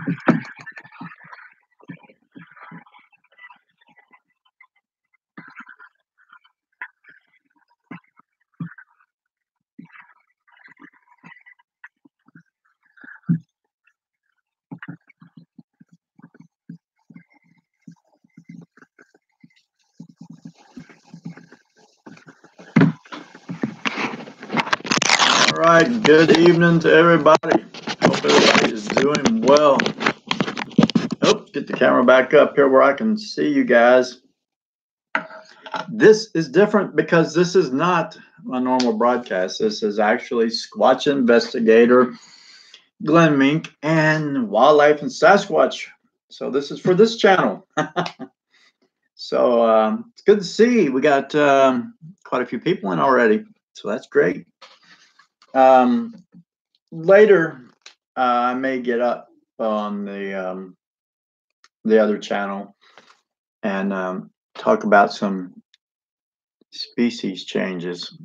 All right, good evening to everybody. Hope everybody is doing well. Oh, get the camera back up here where I can see you guys. This is different because this is not a normal broadcast. This is actually Squatch investigator Glenn Mink and wildlife and Sasquatch. So this is for this channel. So it's good to see. We got quite a few people in already, so that's great. Later, I may get up on the other channel and talk about some species changes.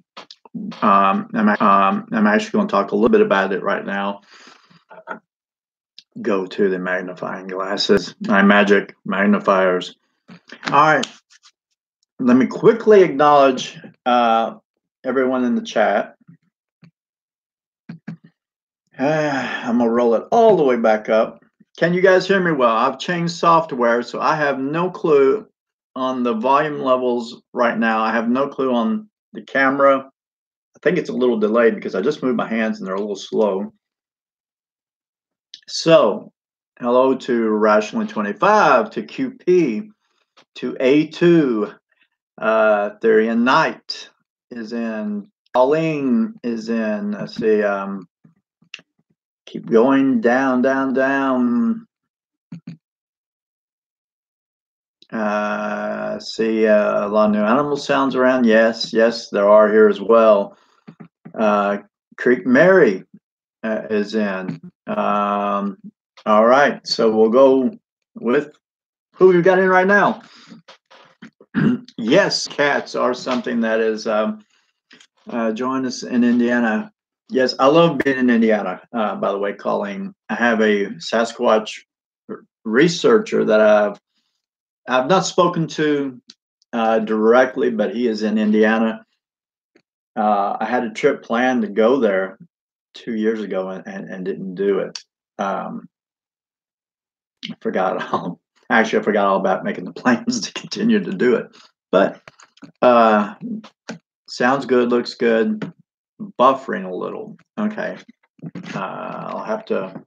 I'm actually going to talk a little bit about it right now. Go to the magnifying glasses, my magic magnifiers. All right, let me quickly acknowledge everyone in the chat. I'm gonna roll it all the way back up. Can you guys hear me well? I've changed software, so I have no clue on the volume levels right now. I have no clue on the camera. I think it's a little delayed because I just moved my hands and they're a little slow. So, hello to Rationally 25, to QP, to A2, Theory and Night is in, Pauline is in, let's see, keep going down. See a lot of new animal sounds around. Yes, there are here as well. Creek Mary is in. All right, so we'll go with who we've got in right now. Yes, cats are something that is join us in Indiana. Yes, I love being in Indiana. By the way, Colleen, I have a Sasquatch researcher that I've not spoken to directly, but he is in Indiana. I had a trip planned to go there 2 years ago and didn't do it. I forgot all. Actually, I forgot all about making the plans to continue to do it. But sounds good, looks good. Buffering a little. Okay. I'll have to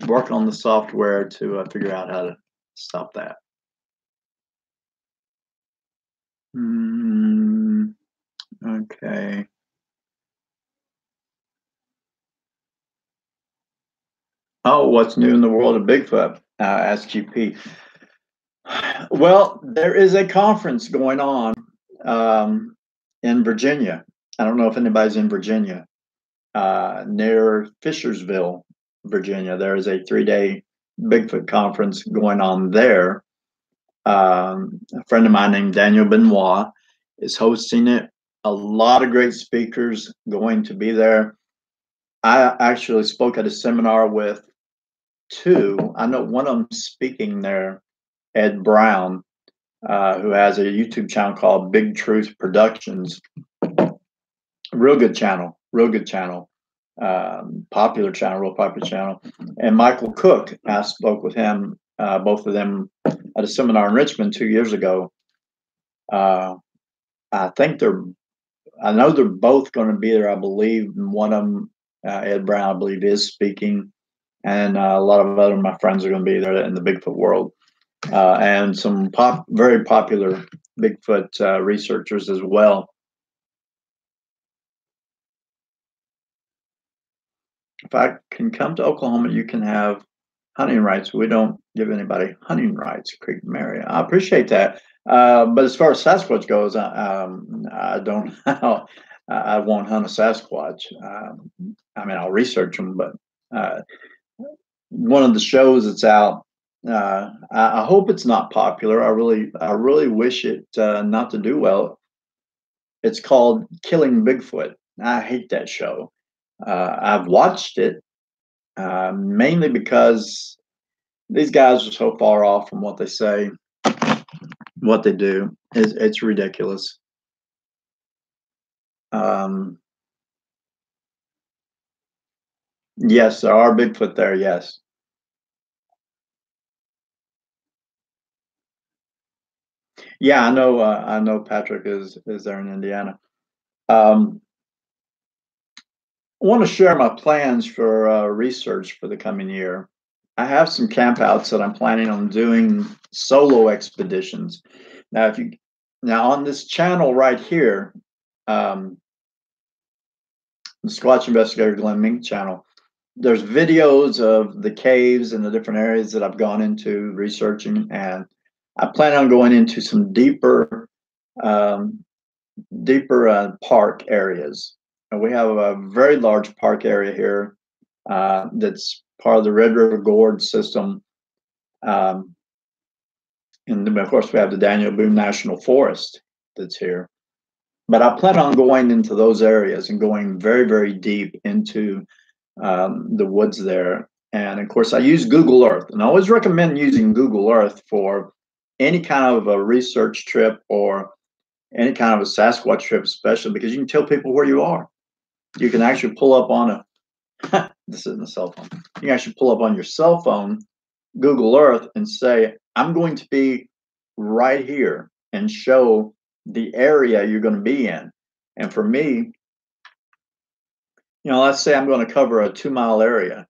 work on the software to figure out how to stop that. Okay. Oh, what's new in the world of Bigfoot? Asked GP. Well, there is a conference going on in Virginia. I don't know if anybody's in Virginia, near Fishersville, Virginia. There is a 3-day Bigfoot conference going on there. A friend of mine named Daniel Benoit is hosting it. A lot of great speakers going to be there. I actually spoke at a seminar with 2. I know one of them speaking there, Ed Brown, who has a YouTube channel called Big Truth Productions. Real good channel. Popular channel. And Michael Cook, I spoke with him, both of them at a seminar in Richmond 2 years ago. I know they're both going to be there, I believe. And one of them, Ed Brown, I believe, is speaking. And a lot of other of my friends are going to be there in the Bigfoot world. And some very popular Bigfoot researchers as well. If I can come to Oklahoma, you can have hunting rights. We don't give anybody hunting rights, Creek Mary. I appreciate that. But as far as Sasquatch goes, I don't. I won't hunt a Sasquatch. I mean, I'll research them, but one of the shows that's out. I hope it's not popular. I really wish it not to do well. It's called Killing Bigfoot. I hate that show. I've watched it mainly because these guys are so far off from what they say, what they do. It's ridiculous. Um, yes, there are Bigfoot there. Yes. Yeah, I know. I know Patrick is there in Indiana. Um, I want to share my plans for research for the coming year. I have some campouts that I'm planning on doing solo expeditions. Now, if you now on this channel right here, um, the Squatch Investigator Glenn Mink channel, there's videos of the caves and the different areas that I've gone into researching, and I plan on going into some um, deeper park areas. And we have a very large park area here that's part of the Red River Gorge system. Um, and then, of course, we have the Daniel Boone National Forest that's here. But I plan on going into those areas and going very, very deep into the woods there. And of course, I use Google Earth, and I always recommend using Google Earth for any kind of a research trip or any kind of a Sasquatch trip, especially because you can tell people where you are. You can actually pull up on this isn't a cell phone. You can actually pull up on your cell phone Google Earth and say, I'm going to be right here and show the area you're going to be in. And for me, let's say I'm going to cover a 2 mile area.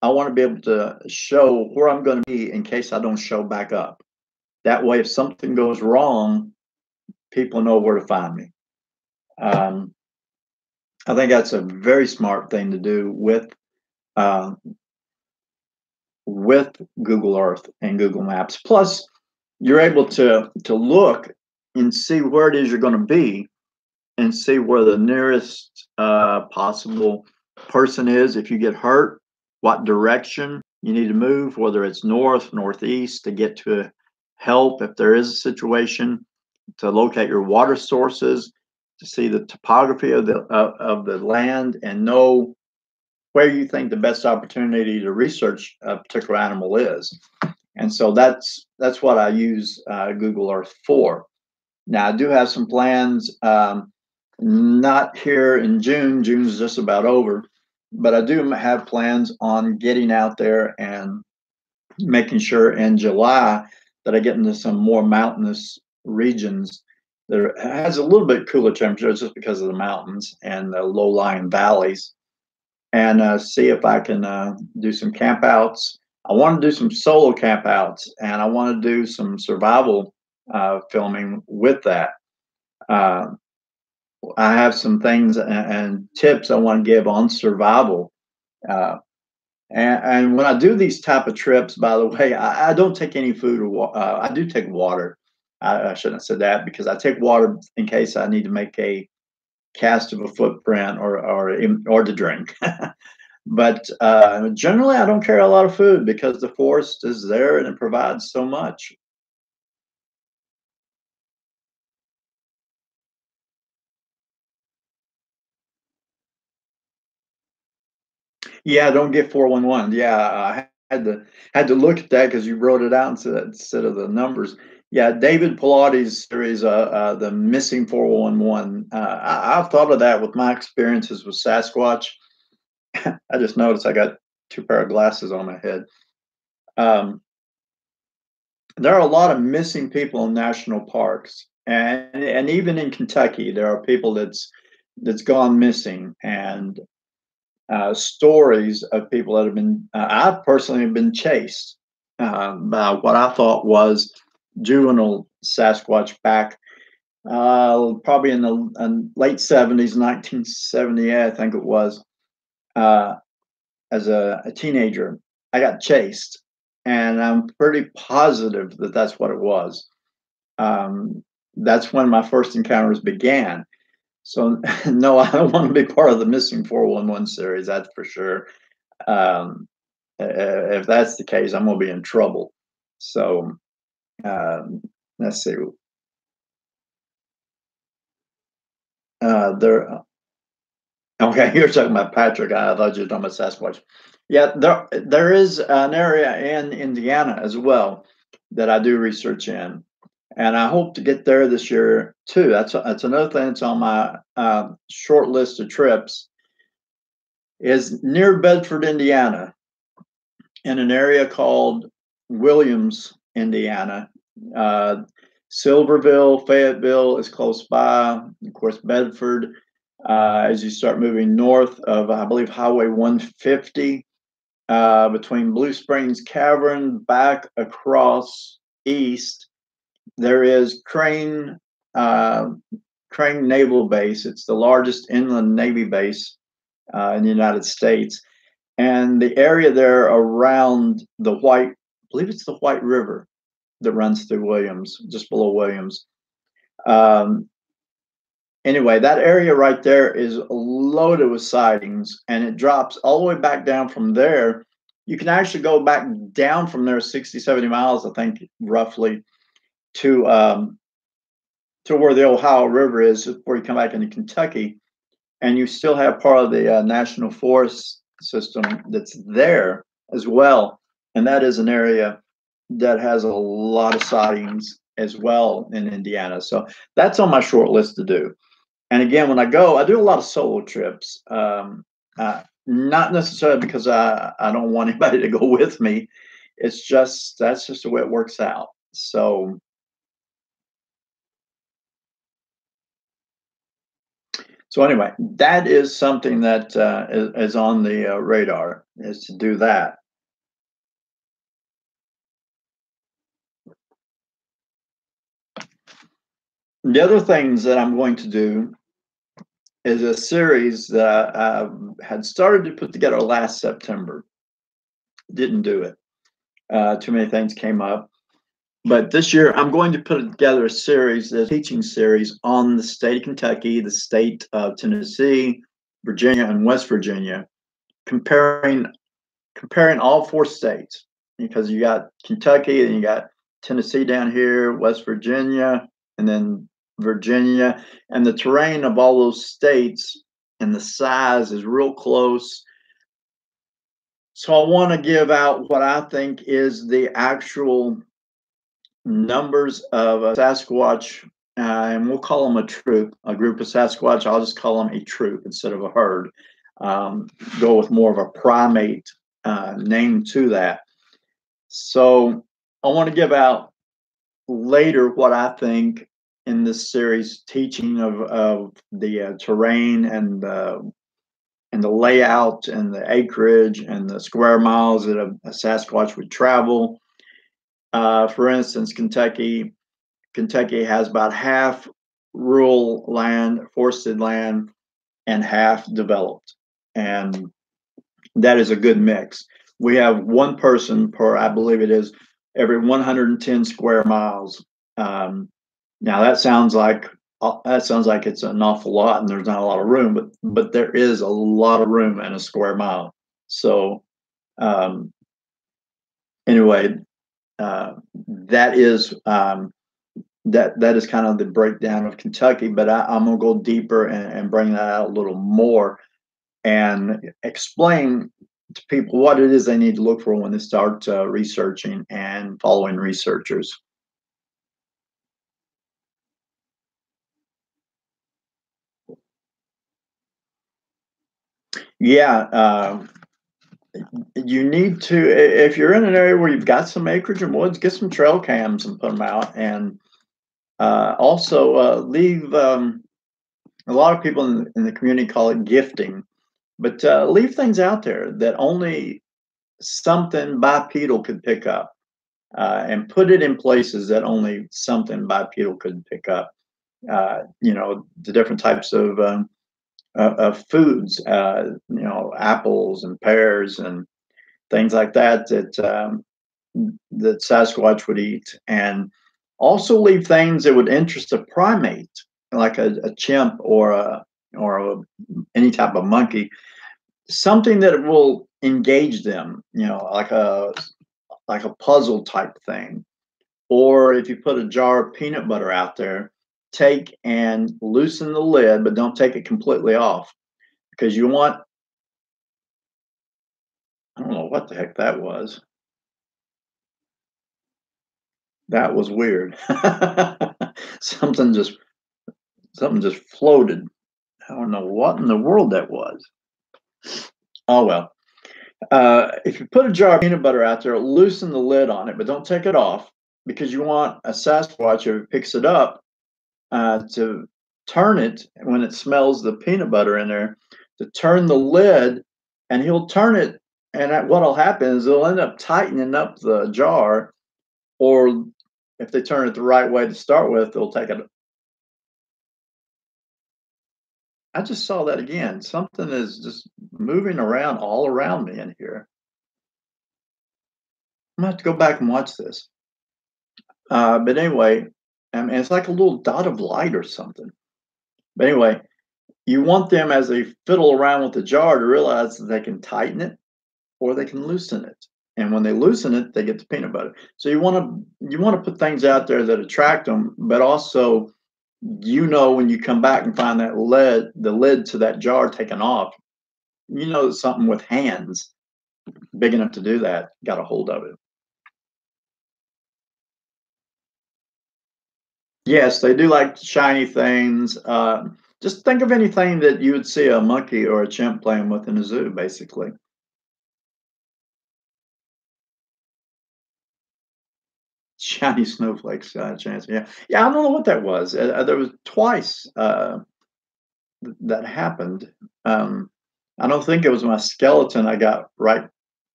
I want to be able to show where I'm going to be in case I don't show back up. That way, if something goes wrong, people know where to find me. Um, I think that's a very smart thing to do uh, with Google Earth and Google Maps. Plus, you're able to look and see where it is you're going to be, and see where the nearest possible person is. If you get hurt, what direction you need to move, whether it's north, northeast, to get to help if there is a situation, to locate your water sources, to see the topography of the land, and know where you think the best opportunity to research a particular animal is. And so that's what I use Google Earth for. Now I do have some plans. Not here in June. June's just about over, but I do have plans on getting out there and making sure in July that I get into some more mountainous regions that has a little bit cooler temperatures just because of the mountains and the low-lying valleys, and see if I can do some campouts. I want to do some solo campouts, and I want to do some survival filming with that. Uh, I have some things and tips I want to give on survival. Uh, and when I do these type of trips, by the way, I don't take any food or I do take water. I shouldn't have said that because I take water in case I need to make a cast of a footprint or to drink. But generally, I don't carry a lot of food because the forest is there and it provides so much. Yeah, don't get 411. Yeah, I had to look at that because you wrote it out instead of the numbers. Yeah, David Pilati's series, the missing 411. I've thought of that with my experiences with Sasquatch. I just noticed I got two pair of glasses on my head. Um, there are a lot of missing people in national parks, and even in Kentucky, there are people that's gone missing, and stories of people that have been. I personally have been chased by what I thought was juvenile Sasquatch back probably in the late 70s, 1978, I think it was. Uh, as a teenager, I got chased, and I'm pretty positive that that's what it was. Um, that's when my first encounters began. So, no, I don't want to be part of the missing 411 series, that's for sure. Um, if that's the case, I'm going to be in trouble. So, um, let's see. There. Okay, you're talking about Patrick. I thought you were talking about Sasquatch. Yeah, there is an area in Indiana as well that I do research in, and I hope to get there this year too. That's another thing that's on my short list of trips. Is near Bedford, Indiana, in an area called Williams, Indiana. Uh, Silverville, Fayetteville is close by. Of course, Bedford. As you start moving north of, I believe, Highway 150, between Blue Springs Cavern back across east, there is uh, Crane Naval Base. It's the largest inland Navy base in the United States. And the area there around I believe it's the White River that runs through Williams, just below Williams. Um, anyway, that area right there is loaded with sightings, and it drops all the way back down from there. You can actually go back down from there 60, 70 miles, I think, roughly, to where the Ohio River is before you come back into Kentucky. And you still have part of the national forest system that's there as well. And that is an area that has a lot of sightings as well in Indiana. So that's on my short list to do. And again, when I go, I do a lot of solo trips. Not necessarily because I don't want anybody to go with me. It's just that's just the way it works out. So anyway, that is something that is on the radar, is to do that. The other things that I'm going to do is a series that I had started to put together last September. Didn't do it. Too many things came up. But this year, I'm going to put together a series, a teaching series on the state of Kentucky, the state of Tennessee, Virginia, and West Virginia, comparing all four states, because you got Kentucky and you got Tennessee down here, West Virginia, and then Virginia, and the terrain of all those states and the size is real close. So I want to give out what I think is the actual numbers of a Sasquatch, and we'll call them a troop, a group of Sasquatch. I'll just call them a troop instead of a herd. Go with more of a primate name to that. So I want to give out later what I think in this series, teaching of the terrain and the layout and the acreage and the square miles that a Sasquatch would travel. For instance, Kentucky has about half rural land, forested land, and half developed, and that is a good mix. We have one person per, I believe it is, every 110 square miles. Now that sounds like it's an awful lot, and there's not a lot of room, but there is a lot of room in a square mile. So um, anyway, that is that is kind of the breakdown of Kentucky. But I'm gonna go deeper and bring that out a little more and explain to people what it is they need to look for when they start researching and following researchers. Yeah, you need to, if you're in an area where you've got some acreage and woods, get some trail cams and put them out. And also leave, a lot of people in the community call it gifting, but leave things out there that only something bipedal could pick up, and put it in places that only something bipedal could pick up. The different types of foods, apples and pears and things like that that Sasquatch would eat, and also leave things that would interest a primate, like a chimp or any type of monkey, something that will engage them, like a puzzle type thing. Or if you put a jar of peanut butter out there, take and loosen the lid, but don't take it completely off, because you want I don't know what the heck that was. That was weird. Something just something just floated. I don't know what in the world that was. Oh well. If you put a jar of peanut butter out there, loosen the lid on it, but don't take it off because you want a Sasquatch, if it picks it up, to turn it when it smells the peanut butter in there, to turn the lid, and he'll turn it. And what'll happen is they'll end up tightening up the jar, or if they turn it the right way to start with, they'll take it. I just saw that again. Something is just moving around all around me in here. I'm gonna have to go back and watch this. But anyway, it's like a little dot of light or something. But anyway, you want them as they fiddle around with the jar to realize that they can tighten it or they can loosen it. And when they loosen it, they get the peanut butter. So you want to put things out there that attract them, but also when you come back and find the lid to that jar taken off, something with hands big enough to do that got a hold of it. Yes, they do like shiny things. Just think of anything that you would see a monkey or a chimp playing with in a zoo, basically. Shiny snowflakes, chance. Yeah, yeah. I don't know what that was. There was twice that happened. Um, I don't think it was my skeleton I got right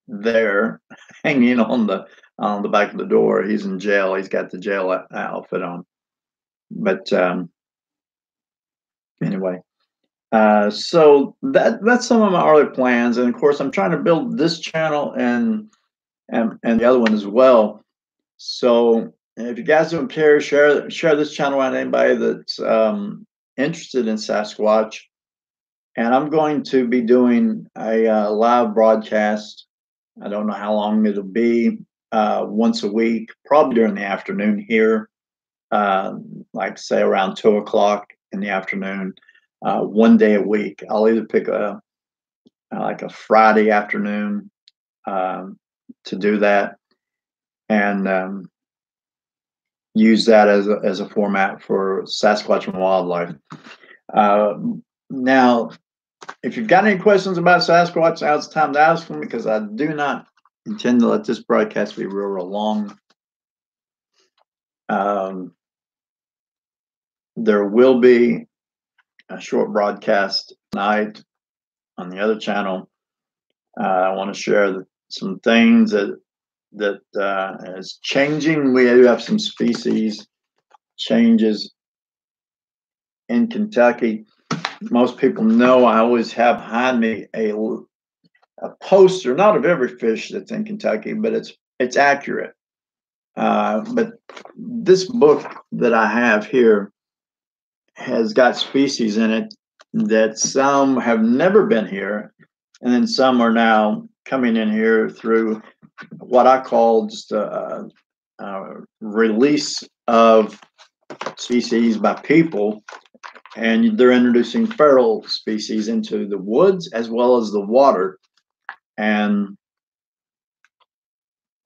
there, hanging on the back of the door. He's in jail. He's got the jail outfit on. But anyway. So that's some of my early plans, and of course, I'm trying to build this channel and the other one as well. So if you guys don't care, share this channel with anybody that's interested in Sasquatch. And I'm going to be doing a live broadcast. I don't know how long it'll be. Once a week, probably during the afternoon here, like say around 2 o'clock in the afternoon. One day a week. I'll either pick like a Friday afternoon um, to do that, and use that as a format for Sasquatch and Wildlife. Uh, Now, if you've got any questions about Sasquatch, now it's time to ask them, because I do not intend to let this broadcast be real long. There will be a short broadcast tonight on the other channel. I want to share some things that is changing. We do have some species changes in Kentucky. Most people know I always have behind me a poster, not of every fish that's in Kentucky, but it's accurate. But this book that I have here has got species in it that some have never been here, and then some are now coming in here through what I call just a release of species by people, and they're introducing feral species into the woods as well as the water. And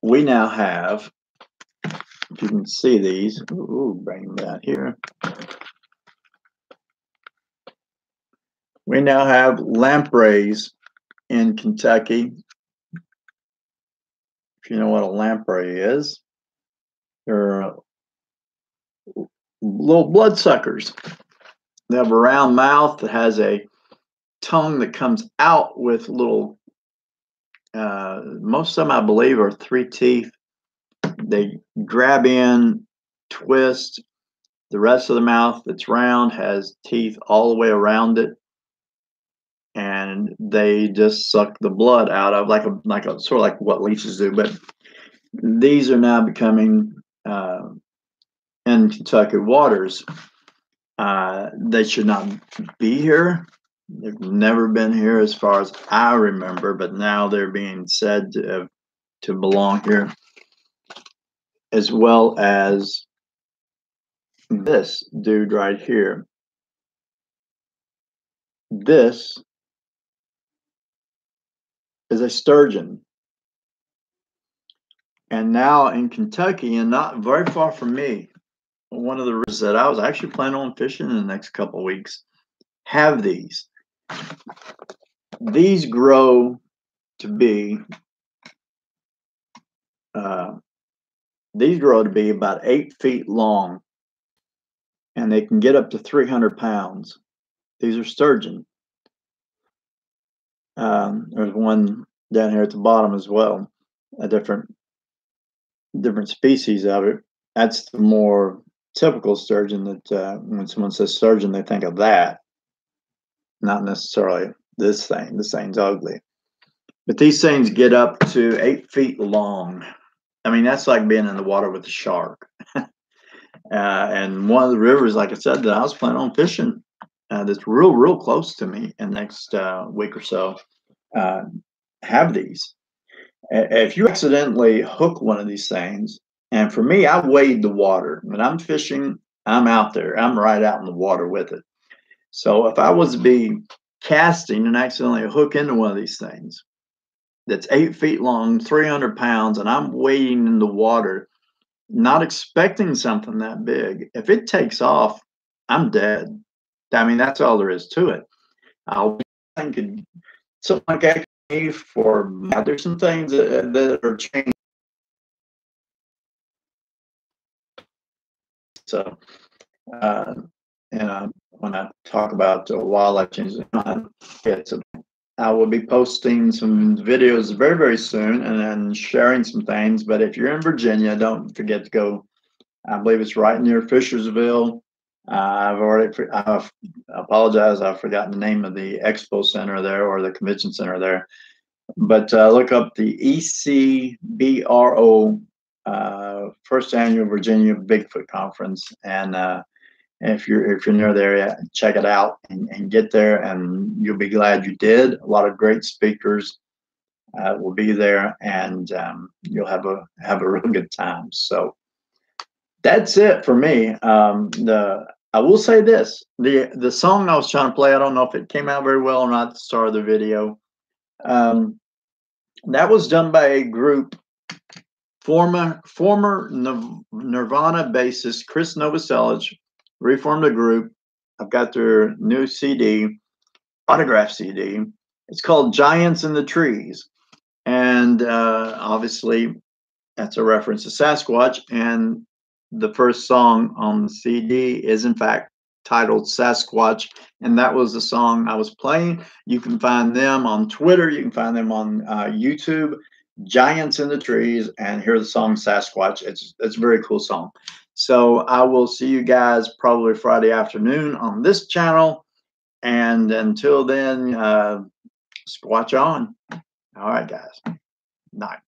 we now have, if you can see these, bring that here. We now have lampreys in Kentucky. If you know what a lamprey is, they're little bloodsuckers. They have a round mouth that has a tongue that comes out with little, most of them I believe are 3 teeth. They grab in, twist. The rest of the mouth that's round has teeth all the way around it, and they just suck the blood out of, like a sort of like what leeches do. But these are now becoming in Kentucky waters. They should not be here. They've never been here as far as I remember, but now they're being said to belong here, as well as this dude right here. This is a sturgeon. And now in Kentucky, and not very far from me, one of the rivers that I was actually planning on fishing in the next couple of weeks have these. These grow to be about 8 feet long, and they can get up to 300 pounds. These are sturgeon. There's one down here at the bottom as well, a different species of it. That's the more typical sturgeon that when someone says sturgeon, they think of that, not necessarily this thing. This thing's ugly. But these things get up to 8 feet long. I mean, that's like being in the water with a shark. And one of the rivers, like I said, that I was planning on fishing, that's real close to me in the next week or so, have these. If you accidentally hook one of these things, and for me, I wade the water. When I'm fishing, I'm out there. I'm right out in the water with it. So if I was to be casting and accidentally hook into one of these things that's 8 feet long, 300 pounds, and I'm wading in the water, not expecting something that big, if it takes off, I'm dead. I mean, that's all there is to it. I'll be thinking something like that for there's some things that are changing. So, when I talk about wildlife changes, I will be posting some videos very soon, and then sharing some things. But if you're in Virginia, don't forget to go. I believe it's right near Fishersville. I apologize, I've forgotten the name of the expo center there, or the convention center there. But look up the ECBRO first annual Virginia Bigfoot Conference, and if you're near there, yeah, check it out and get there, and you'll be glad you did. A lot of great speakers will be there, and you'll have a real good time. So that's it for me. I will say this: the song I was trying to play, I don't know if it came out very well or not at the start of the video. That was done by a group, former Nirvana bassist Chris Novoselic reformed a group. I've got their new CD, autograph CD. It's called Giants in the Trees, and obviously that's a reference to Sasquatch. And the first song on the CD is in fact titled Sasquatch, and that was the song I was playing. You can find them on Twitter. You can find them on YouTube. Giants in the Trees, and hear the song Sasquatch. It's a very cool song. So I will see you guys probably Friday afternoon on this channel. And until then, squatch on. All right, guys. Night.